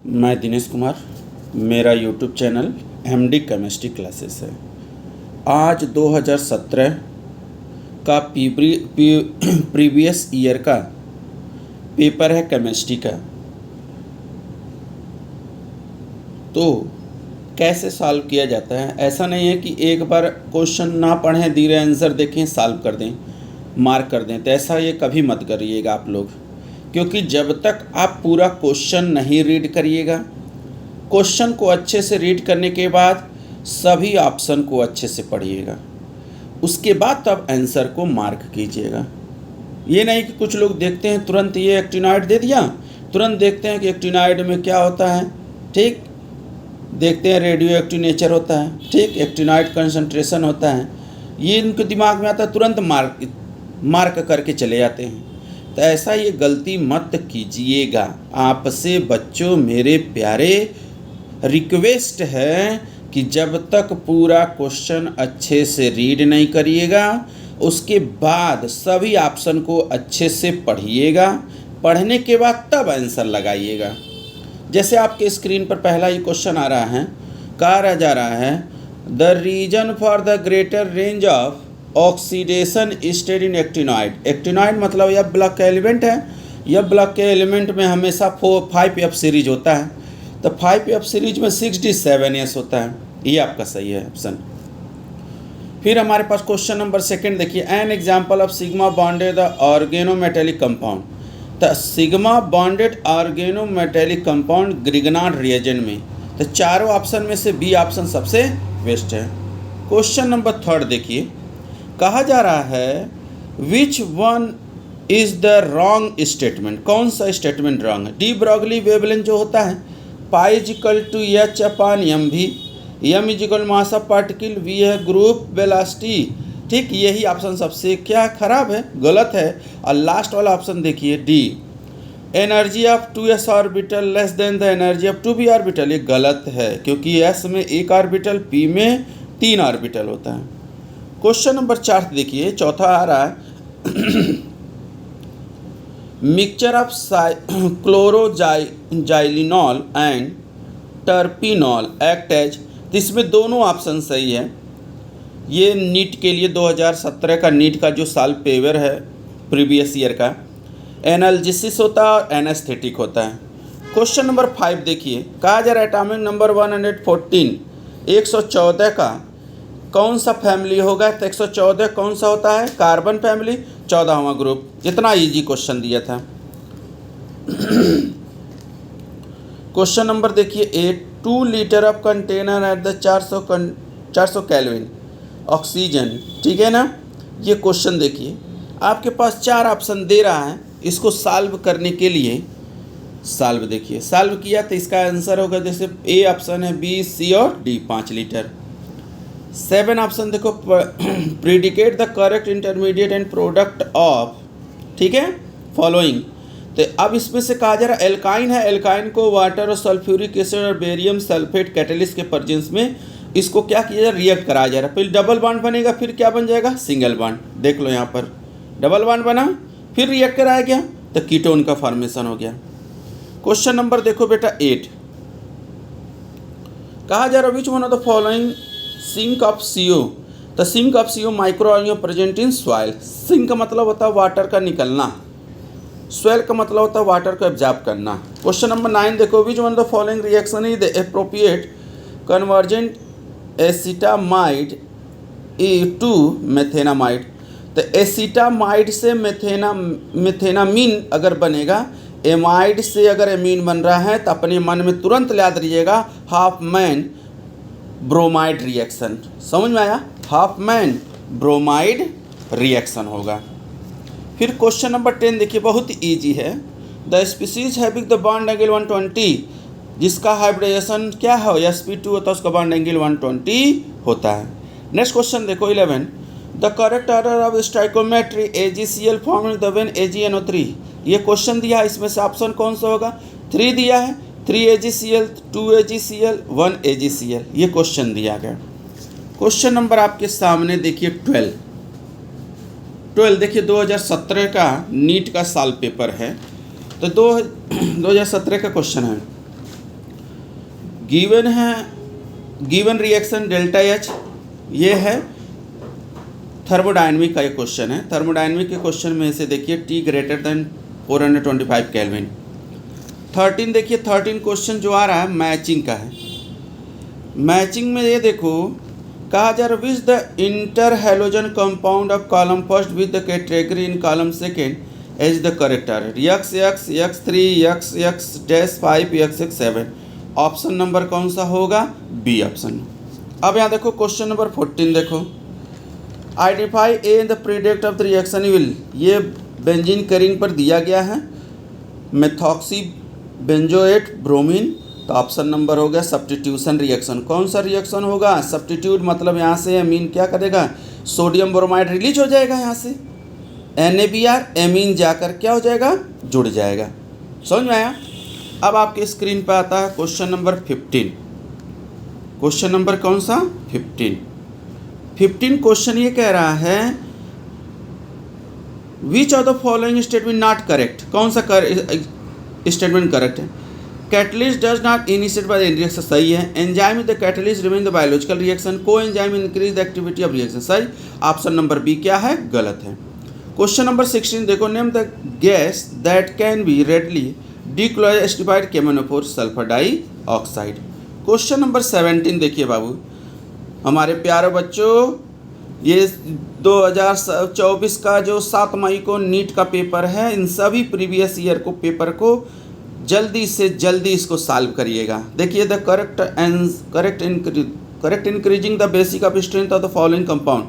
मैं दिनेश कुमार, मेरा YouTube channel MD chemistry classes है। आज 2017 का प्रीवियस ईयर का पेपर है केमिस्ट्री का। तो कैसे सॉल्व किया जाता है, ऐसा नहीं है कि एक बार क्वेश्चन ना पढ़ें, धीरे आंसर देखें, सॉल्व कर दें, मार्क कर दें। तो ऐसा ये कभी मत करिएगा आप लोग, क्योंकि जब तक आप पूरा क्वेश्चन नहीं रीड करिएगा, क्वेश्चन को अच्छे से रीड करने के बाद सभी ऑप्शन को अच्छे से पढ़िएगा, उसके बाद तब आंसर को मार्क कीजिएगा। ये नहीं कि कुछ लोग देखते हैं तुरंत ये एक्टिनॉइड दे दिया, तुरंत देखते हैं कि एक्टिनॉइड में क्या होता है, ठीक, देखते हैं रेडियो एक्टिव नेचर होता है, ठीक, एक्टिनॉइड कंसंट्रेशन होता है, ये इनके दिमाग में आता है, तुरंत मार्क करके चले जाते हैं। तो ऐसा ये गलती मत कीजिएगा। आपसे बच्चों मेरे प्यारे रिक्वेस्ट है कि जब तक पूरा क्वेश्चन अच्छे से रीड नहीं करिएगा, उसके बाद सभी ऑप्शन को अच्छे से पढ़िएगा, पढ़ने के बाद तब आंसर लगाइएगा। जैसे आपके स्क्रीन पर पहला ही क्वेश्चन आ रहा है, कहा जा रहा है the reason for the greater range of oxidation state in actinoid. Actinoid मतलब यह ब्लॉक का एलिमेंट है। यह ब्लॉक के एलिमेंट में हमेशा 5F सीरीज होता है, तो 5F सीरीज में 6D7S होता है। ये आपका सही है ऑप्शन। फिर हमारे पास क्वेश्चन नंबर सेकंड देखिए, an example of sigma bonded organometallic compound. तो sigma bonded organometallic compound Grignard reagent में, तो चारों ऑप्शन में से बी ऑप्शन सबसे बेस्ट है। क्वेश्चन नंबर थर्ड देखिए, कहा जा रहा है which one is the wrong statement. कौन सा स्टेटमेंट रॉन्ग है? डी ब्रॉगली वेवलेंथ जो होता है पाई equal to H upon M भी, M equal mass of particle, we है ग्रुप वेलोसिटी, ठीक, यही ऑप्शन सबसे क्या खराब है, गलत है। और लास्ट वाला ऑप्शन देखिए D, energy of 2s orbital less than the energy of 2p orbital, ये गलत है, क्योंकि s में एक ऑर्बिटल, p में 3 ऑर्बिटल होता है। क्वेश्चन नंबर 4 देखिए, चौथा आ रहा है mixture of chloroxylenol and terpineol act as, तो इसमें दोनों ऑप्शन सही है। ये नीट के लिए 2017 का नीट का जो सॉल्व पेपर है प्रीवियस ईयर का, एनालिसिस होता है और एनेस्थेटिक होता है। क्वेश्चन नंबर 5 देखिए, कहा जा रहा है एटॉमिक नंबर 114 114 का कौन सा फैमिली होगा। तो 114 कौन सा होता है? कार्बन फैमिली, 14वां ग्रुप। इतना इजी क्वेश्चन दिया था। क्वेश्चन नंबर देखिए 8, 2 litre of container at the 400 kelvin oxygen, ठीक है ना। ये क्वेश्चन देखिए, आपके पास 4 ऑप्शन दे रहा है। इसको सॉल्व करने के लिए सॉल्व देखिए, सॉल्व किया तो इसका आंसर होगा, जैसे ए ऑप्शन है बी, सी और डी, 5 लीटर। 7 ऑप्शन देखो, predicate the correct intermediate and product of, ठीक है, फॉलोइंग। तो अब इसमें से कहा जा रहा है एल्काइन है, एल्काइन को वाटर और सल्फ्यूरिक एसिड और बेरियम सल्फेट कैटलिस्ट के प्रेजेंस में इसको क्या किया जा रहा है, रिएक्ट कराया जा रहा है। फिर डबल बॉन्ड बनेगा, फिर क्या बन जाएगा, सिंगल बॉन्ड। देख लो यहाँ पर डबल बॉन्ड बना, फिर रिएक्ट कराया गया तो कीटोन का फॉर्मेशन हो गया। क्वेश्चन नंबर देखो बेटा 8, कहा जा रहा है which one of the following sink of CO। तो sink of CO micro organism present in soil. Sink का मतलब होता है वाटर का निकलना, सॉइल का मतलब होता है वाटर को एब्जॉर्ब करना। क्वेश्चन नंबर 9 देखो, which one of the following reaction is the appropriate convergent acetamide to methanamide. तो एसिटामाइड से मेथेनामीन अगर बनेगा, एमाइड से अगर एमीन बन रहा है, तो अपने मन में तुरंत याद रहिएगा हाफमैन ब्रोमाइड रिएक्शन। समझ में आया? हाफमैन ब्रोमाइड रिएक्शन होगा। फिर क्वेश्चन नंबर 10 देखिए, बहुत इजी है। The species having the bond angle 120, जिसका हाइब्रिडेशन क्या है, sp2 होता है, उसका बॉन्ड एंगल 120 होता है। नेक्स्ट क्वेश्चन देखो 11, the correct order of stoichiometry AgCl form the when AgNO3। ये क्वेश्चन दिया है, इसमें से ऑप्शन कौन सा होगा? 3 दिया है, 3 AgCl, 2 AgCl, 1 AgCl, ये क्वेश्चन दिया गया। क्वेश्चन नंबर आपके सामने देखिए 12 देखिए 2017 का नीट का साल पेपर है। तो 2017 का क्वेश्चन है, गिवन है, गिवन रिएक्शन डेल्टा एच, ये है थर्मोडायनमिक का एक क्वेश्चन है। थर्मोडायनमिक के क्वेश्चन में से देखिए T ग्रेटर देन 425 केल्विन। 13 देखिए, 13 क्वेश्चन जो आ रहा है मैचिंग का है। मैचिंग में ये देखो कहा जा रहा which the inter halogen compound of column first with the category in column second as the character X X3 X dash 5 X 7। Option number कौन सा होगा? B option. अब यहाँ देखो क्वेश्चन नंबर 14 देखो, identify A in the product of the reaction will, ये benzene करिंग पर दिया गया है मेथॉक्सी बेंजोएट ब्रोमीन, तो ऑप्शन नंबर हो गया सब्स्टिट्यूशन रिएक्शन। कौन सा रिएक्शन होगा? सब्स्टिट्यूट, मतलब यहाँ से एमीन क्या करेगा, सोडियम ब्रोमाइड रिलीज हो जाएगा, यहाँ से NaBr एमीन जाकर क्या हो जाएगा, जुड़ जाएगा। समझ में आया? अब आपके स्क्रीन पर आता है क्वेश्चन नंबर 15। क्वेश्चन नंबर कौन सा? 15 क्वेश्चन ये कह रहा है which of the following statement not correct, कौन सा स्टेटमेंट करेक्ट है? Catalyst does not initiate by the reaction, सही है। Enzyme with the catalyst remain the biological reaction, coenzyme increase the activity of reaction, सही। Option number B क्या है? गलत है। क्वेश्चन नंबर 16 देखो, name the gas that can be readily dichloride केमोनोफोर sulphur dioxide. Question number 17 देखिए बाबू, हमारे प्यारे बच्चों, ये 2024 का जो 7 मई को नीट का पेपर है, इन सभी प्रीवियस ईयर को पेपर को जल्दी से जल्दी इसको सॉल्व करिएगा। देखिए the correct increasing the basic of strength of the following compound,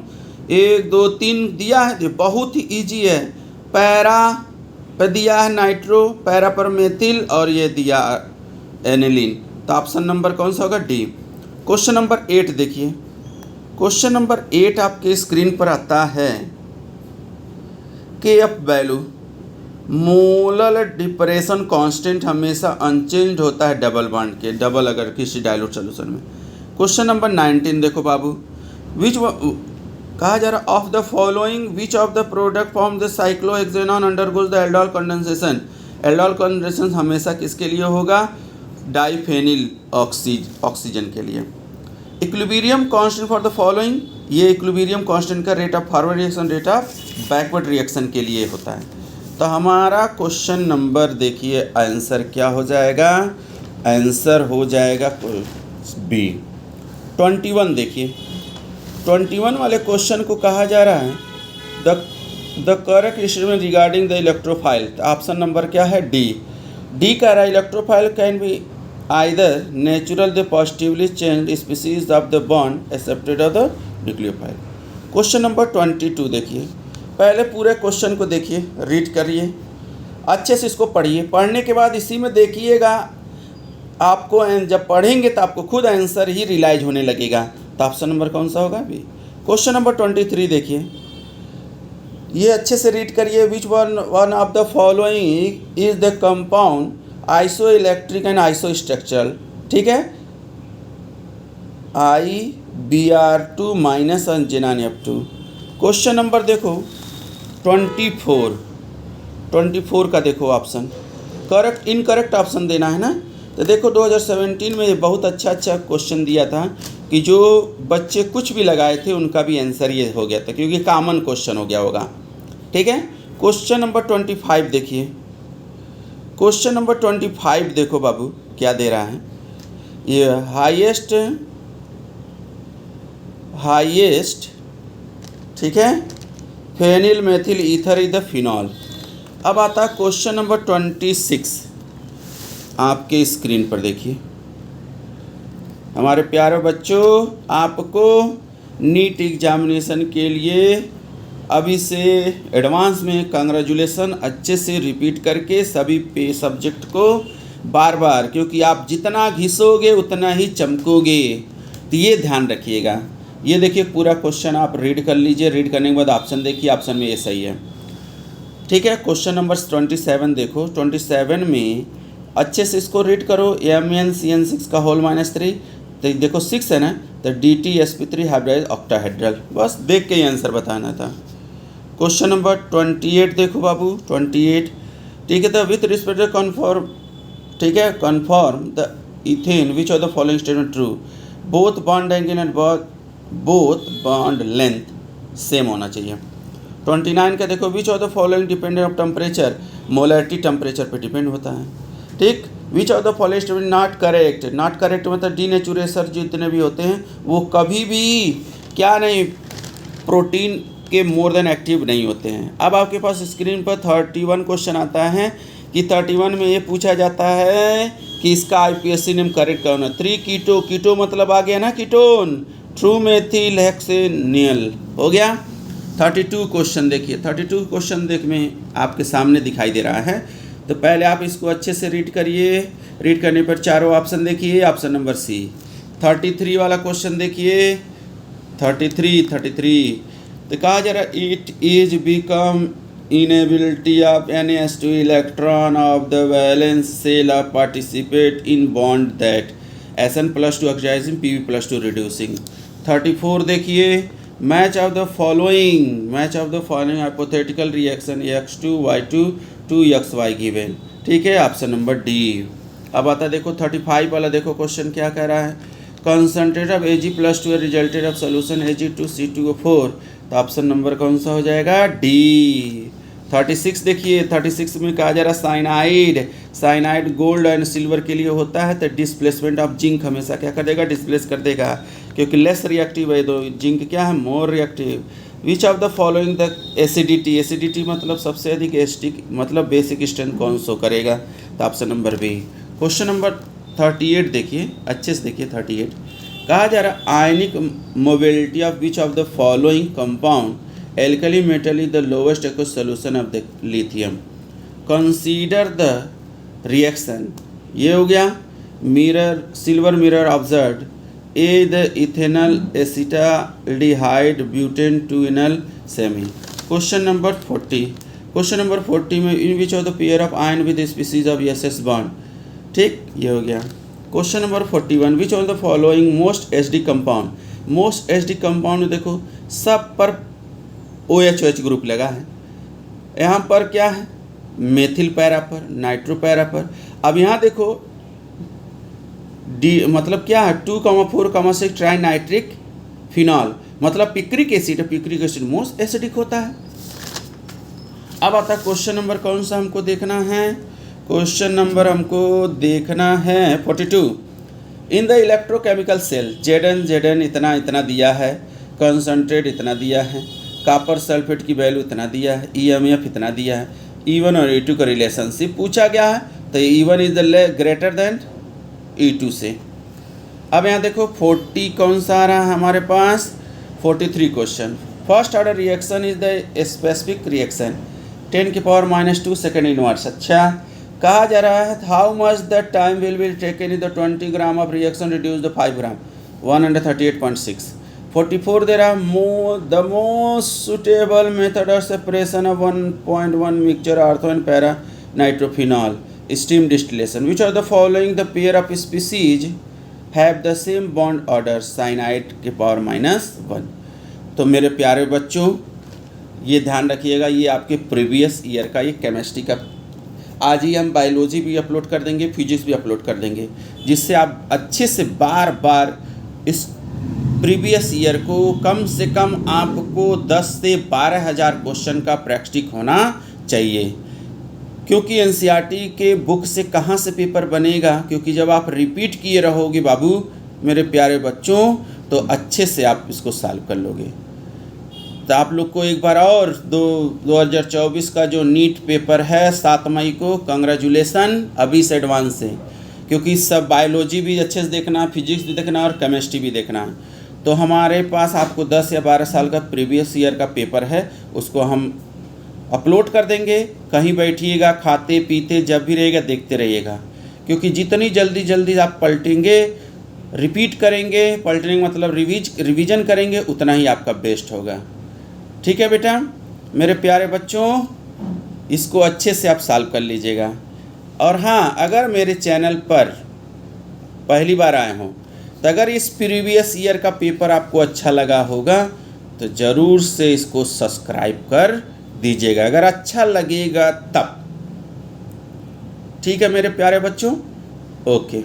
1 2 3 दिया है, ये बहुत ही ईजी है। पैरा पर दिया है नाइट्रो, पैरा पर मेथिल, और ये दिया एनिलीन, तो ऑप्शन नंबर कौन सा होगा? डी। क्वेश्चन नंबर 8 देखिए, क्वेश्चन नंबर 8 आपके स्क्रीन पर आता है KF value, molar depression constant हमेशा अनचेंज होता है डबल बॉन्ड के, डबल अगर किसी डाइल्यूट सॉल्यूशन में। क्वेश्चन नंबर 19 देखो बाबू, विच कहा जा रहा of the following which of the product form the cyclohexanone undergoes the aldol condensation, aldol condensation हमेशा किसके लिए होगा? डाइफेनिल ऑक्सीजन के लिए। Equilibrium constant for the following, ये इक्विलिब्रियम कांस्टेंट का rate of forward reaction, rate of backward reaction के लिए होता है। तो हमारा क्वेश्चन नंबर देखिए आंसर क्या हो जाएगा? आंसर हो जाएगा बी 21। देखिए 21 वाले क्वेश्चन को कहा जा रहा है the correct statement regarding the electrophile, option number क्या है? डी। डी कह रहा है electrophile can be either natural the positively changed species of the bond accepted of the nucleophile। Question number 22 देखिए, पहले पूरे क्वेश्चन को देखिए, रीड करिए अच्छे से, इसको पढ़िए, पढ़ने के बाद इसी में देखिएगा आपको, जब पढ़ेंगे तो आपको खुद आंसर ही रियलाइज होने लगेगा। तो ऑप्शन नंबर कौन सा होगा? बी। क्वेश्चन नंबर 23 देखिए, ये अच्छे से रीड करिए, विच one of the following is the compound iso electric and iso structural, ठीक है, IBr2 minus ZnF2। Question number देखो 24 का देखो ऑप्शन, करेक्ट इनकरेक्ट ऑप्शन देना है ना। तो देखो 2017 में बहुत अच्छा क्वेश्चन दिया था कि जो बच्चे कुछ भी लगाए थे उनका भी आंसर ये हो गया था, क्योंकि कॉमन क्वेश्चन हो गया होगा, ठीक है। क्वेश्चन नंबर 25 देखिए, क्वेश्चन नंबर 25 देखो बाबू क्या दे रहा है, ये हाईएस्ट ठीक है, phenyl methyl ether is the phenol. अब आता है क्वेश्चन नंबर 26, आपके स्क्रीन पर देखिए। हमारे प्यारे बच्चों, आपको नीट एग्जामिनेशन के लिए अभी से एडवांस में कांग्रेचुलेसन, अच्छे से रिपीट करके सभी पे सब्जेक्ट को बार बार, क्योंकि आप जितना घिसोगे उतना ही चमकोगे, तो ये ध्यान रखिएगा। ये देखिए पूरा क्वेश्चन आप रीड कर लीजिए, रीड करने के बाद ऑप्शन देखिए, ऑप्शन में ये सही है, ठीक है। क्वेश्चन नंबर 27 देखो, 27 में अच्छे से इसको रीड करो, MnCN6 का होल -3, तो देखो 6 है ना, तो DTsp3 हाइब्रिडाइज ऑक्टाहेड्रल, बस देख के ही आंसर बताना था। क्वेश्चन नंबर 28 देखो बाबू, 28 ठीक है, तो विथ रिस्पेक्ट कन्फर्म, ठीक है, confirm the ethane which of the following statement true, both bond angle and both bond length same होना चाहिए। 29 का देखो, विच of the following dependent of temperature, molarity temperature पे डिपेंड होता है, ठीक। विच of the following statement not correct, not correct मतलब डीनेचुरेसर जितने भी होते हैं वो कभी भी क्या नहीं, प्रोटीन के मोर देन एक्टिव नहीं होते हैं। अब आपके पास स्क्रीन पर 31 क्वेश्चन आता है कि 31 में ये पूछा जाता है कि इसका आईपीएससी नेम करेक्ट कौन है। 3 कीटो, कीटो मतलब आ गया ना कीटोन, ट्रू मेथिल हेक्सेनियल हो गया। 32 क्वेश्चन देखिए, 32 क्वेश्चन देख में आपके सामने दिखाई दे रहा है, तो पहले आप इसको अच्छे से रीड करिए। रीड करने पर चारों ऑप्शन देखिए, ऑप्शन नंबर सी। 33 वाला क्वेश्चन देखिए, 33 तो कहा जा रहा है it is become inability of NH2 electron of the valence shell of participate in bond that Sn+2 oxidising Pb+2 reducing. 34 देखिए, match of the following hypothetical reaction X2Y2 2XY given, ठीक है, ऑप्शन नंबर डी। अब आता देखो 35 वाला, देखो question क्या कह रहा है, concentrate of Ag+2 resulted of solution Ag2C2O4, तो ऑप्शन नंबर कौन सा हो जाएगा, डी। 36 देखिए, 36 में कहा जा रहा है साइनाइड गोल्ड एंड सिल्वर के लिए होता है, तो डिस्प्लेसमेंट ऑफ जिंक हमेशा क्या कर देगा, डिस्प्लेस कर देगा, क्योंकि लेस रिएक्टिव है, तो जिंक क्या है, more reactive. Which of the following the acidity मतलब सबसे अधिक एसिडिक मतलब बेसिक स्ट्रेंथ कौन सो करेगा, तो option number B. Question number 38 देखिए, अच्छे से देखिए 38, कहा जा रहा है ionic mobility of which of the following compound alkali metal is the lowest aqueous solution of the lithium, consider the reaction, ये हो गया mirror silver mirror observe a the ethanal acetaldehyde butane two enal सेमी। Question number 40 में in which of the pair of ion with species of SS bond, ठीक, ये हो गया। Question number 41, which of the following most HD compound में देखो सब पर OH ग्रुप लगा है, यहाँ पर क्या है, मेथिल पैरा पर, नाइट्रो पैरा पर। अब यहाँ देखो डी मतलब क्या है, 2,4,6 ट्राई नाइट्रिक फिनॉल मतलब पिक्रिक एसिड है, पिक्रिक एसिड मोस्ट एसिडिक होता है। अब आता है क्वेश्चन नंबर कौन सा हमको देखना है, क्वेश्चन नंबर हमको देखना है 42। In the electrochemical cell Zn इतना दिया है, कंसनट्रेट इतना दिया है, कॉपर सल्फेट की वैल्यू इतना दिया है, EMF इतना दिया है, E1 और E2 का रिलेशनशिप पूछा गया है, तो E1 is the greater than E2 से। अब यहाँ देखो 40 कौन सा आ रहा है हमारे पास, 43 question, first order reaction is the specific reaction 10⁻² second inverse. अच्छा, कहा जा रहा है how much the time will be taken in the 20 gram of reaction reduce the 5 gram 138.6। 44 दे रहा the most suitable method of separation of 1.1 mixture ortho and para nitrophenol steam distillation, which are the following the pair of species have the same bond order cyanide के power -1। तो मेरे प्यारे बच्चों ये ध्यान रखिएगा, ये आपके प्रीवियस ईयर का ये केमिस्ट्री का, आज ही हम बायोलॉजी भी अपलोड कर देंगे, फिजिक्स भी अपलोड कर देंगे, जिससे आप अच्छे से बार बार इस प्रीवियस ईयर को कम से कम आपको 10 से 12 हज़ार क्वेश्चन का प्रैक्टिस होना चाहिए, क्योंकि NCERT के बुक से कहाँ से पेपर बनेगा, क्योंकि जब आप रिपीट किए रहोगे बाबू मेरे प्यारे बच्चों तो अच्छे से आप इसको सॉल्व कर लोगे। तो आप लोग को एक बार और 2024 का जो नीट पेपर है 7 मई को, कंग्रेचुलेसन अभी से एडवांस से, क्योंकि सब बायोलॉजी भी अच्छे से देखना, फिजिक्स भी देखना और केमिस्ट्री भी देखना है। तो हमारे पास आपको 10 या 12 साल का प्रीवियस ईयर का पेपर है, उसको हम अपलोड कर देंगे। कहीं बैठिएगा, खाते पीते जब भी रहेगा देखते रहिएगा, क्योंकि जितनी जल्दी आप पलटेंगे, रिपीट करेंगे, पलटेंगे मतलब रिवीजन करेंगे, उतना ही आपका बेस्ट होगा। ठीक है बेटा मेरे प्यारे बच्चों, इसको अच्छे से आप सॉल्व कर लीजिएगा। और हाँ, अगर मेरे चैनल पर पहली बार आए हों तो अगर इस प्रीवियस ईयर का पेपर आपको अच्छा लगा होगा तो ज़रूर से इसको सब्सक्राइब कर दीजिएगा, अगर अच्छा लगेगा तब। ठीक है मेरे प्यारे बच्चों, ओके।